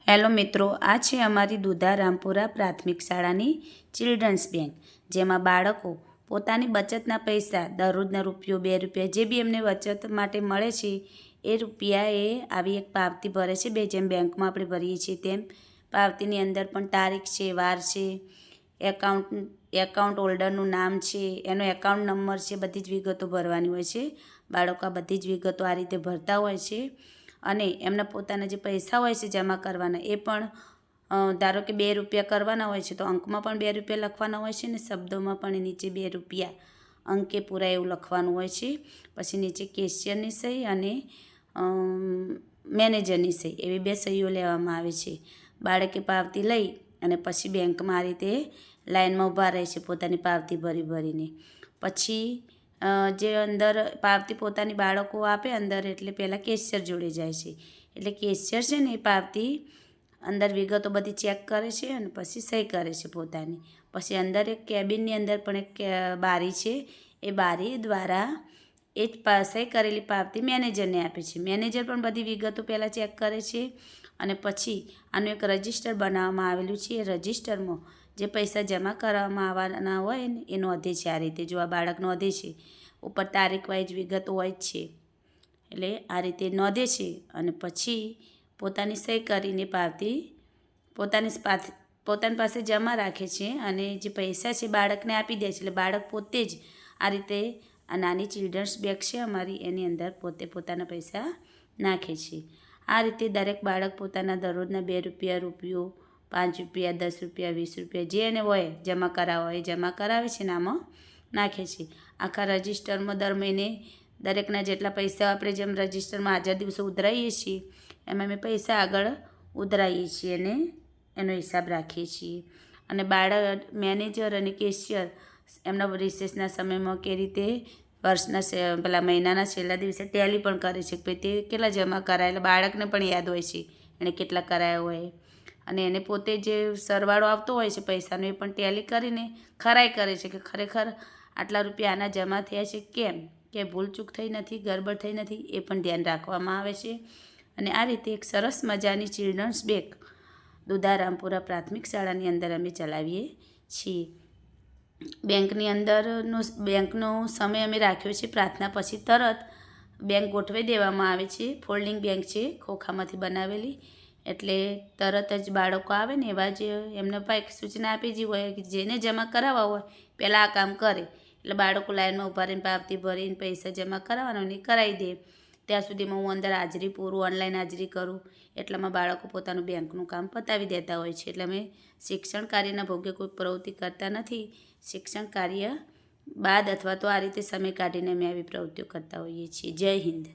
Hello મિત્રો, આ છે અમારી દુધા રામપુરા પ્રાથમિક શાળાની ચિલ્ડ્રન્સ બેંક, જેમાં બાળકો પોતાની બચતના પૈસા દરરોજના રૂપિયો 2 રૂપિયા જે બી એમને બચત માટે મળે છે એ રૂપિયા એ આવી એક પાવતી ભરે છે. જેમ બેંકમાં આપણે ભરીએ છીએ તેમ પાવતીની અંદર પણ તારીખ છે, વાર છે, એકાઉન્ટ હોલ્ડરનું નામ છે, એનો એકાઉન્ટ નંબર છે, બધી જ વિગતો ભરવાની હોય છે. બાળકો આ બધી જ વિગતો આ રીતે ભરતા હોય છે અને એમના પોતાના જે પૈસા હોય છે જમા કરવાના એ પણ ધારો કે 2 રૂપિયા કરવાના હોય છે તો અંકમાં પણ 2 રૂપિયા લખવાના હોય છે ને શબ્દોમાં પણ નીચે 2 રૂપિયા અંકે પૂરા એવું લખવાનું હોય છે. પછી નીચે કેશિયરની સહી અને મેનેજરની સહી એવી 2 સહીઓ લેવામાં આવે છે. બાળકે પાવતી લઈ અને પછી બેંકમાં આ રીતે લાઇનમાં ઊભા રહે છે પોતાની પાવતી ભરીને. પછી જે અંદર પાવતી પોતાની બાળકો આપે અંદર એટલે પહેલાં કેશિયર જોડે જાય છે. એટલે કેશિયર છે ને એ પાવતી અંદર વિગતો બધી ચેક કરે છે અને પછી સહી કરે છે પોતાની. પછી અંદર એક કેબિનની અંદર પણ એક બારી છે. એ બારી દ્વારા એ જ સહી કરેલી પાવતી મેનેજરને આપે છે. મેનેજર પણ બધી વિગતો પહેલાં ચેક કરે છે અને પછી આનું એક રજિસ્ટર બનાવવામાં આવેલું છે. એ રજિસ્ટરમાં જે પૈસા જમા કરવામાં આવવાના હોય ને એ નોંધે છે. આ રીતે જો આ બાળક નોંધે છે, ઉપર તારીખ વાઇઝ વિગતો હોય જ છે એટલે આ રીતે નોંધે છે અને પછી પોતાની સહી કરીને પાવતી પોતાની પાસે જમા રાખે છે અને જે પૈસા છે બાળકને આપી દે છે. એટલે બાળક પોતે જ આ રીતે આ નાની ચિલ્ડ્રન્સ બેગ છે અમારી એની અંદર પોતે પોતાના પૈસા નાખે છે. આ રીતે દરેક બાળક પોતાના દરરોજના 2 રૂપિયા, રૂપિયો, 5 રૂપિયા, 10 રૂપિયા, 20 રૂપિયા જે એને હોય જમા કરાવવા હોય એ જમા કરાવે છે ને આમાં નાખે છે. આખા રજિસ્ટરમાં દર મહિને દરેકના જેટલા પૈસા આપણે જેમ રજિસ્ટરમાં હાજર દિવસો ઉધરાવીએ છીએ એમ અમે પૈસા આગળ ઉધરાવીએ છીએ અને એનો હિસાબ રાખીએ છીએ. અને બાળક મેનેજર અને કેશિયર એમના રિસેસના સમયમાં કે રીતે વર્ષના મહિનાના છેલ્લા દિવસે ટેલી પણ કરે છે કે તે કેટલા જમા કરાયેલા બાળકને પણ યાદ હોય છે એણે કેટલા કરાયા હોય અને એને પોતે જે સરવાળો આવતો હોય છે પૈસાનો એ પણ ટેલી કરીને ખરાઈ કરે છે કે ખરેખર આટલા રૂપિયા આના જમા થયા છે કેમ, કે ભૂલચૂક થઈ નથી, ગડબડ થઈ નથી, એ પણ ધ્યાન રાખવામાં આવે છે. અને આ રીતે એક સરસ મજાની ચિલ્ડ્રન્સ બેગ દુધા રામપુરા પ્રાથમિક શાળાની અંદર અમે ચલાવીએ છીએ. બેંકનો સમય અમે રાખ્યો છે પ્રાર્થના પછી તરત બેંક ગોઠવી દેવામાં આવે છે. ફોલ્ડિંગ બેંક છે ખોખામાંથી બનાવેલી, એટલે તરત જ બાળકો આવે ને એવા જ એમને પણ એક સૂચના આપી જ હોય કે જેને જમા કરાવવા હોય પહેલાં આ કામ કરે. એટલે બાળકો લાઈનમાં ઊભા રહીને પાવતી ભરીને પૈસા જમા કરાવવાના ને કરાવી દે. ત્યાં સુધીમાં હું અંદર હાજરી પૂરું ઓનલાઈન હાજરી કરું એટલામાં બાળકો પોતાનું બેંકનું કામ પતાવી દેતા હોય છે. એટલે અમે શિક્ષણ કાર્યના ભોગે કોઈ પ્રવૃત્તિ કરતા નથી. શિક્ષણ કાર્ય બાદ અથવા તો આ રીતે સમય કાઢીને અમે આવી પ્રવૃત્તિઓ કરતા હોઈએ છીએ. જય હિન્દ.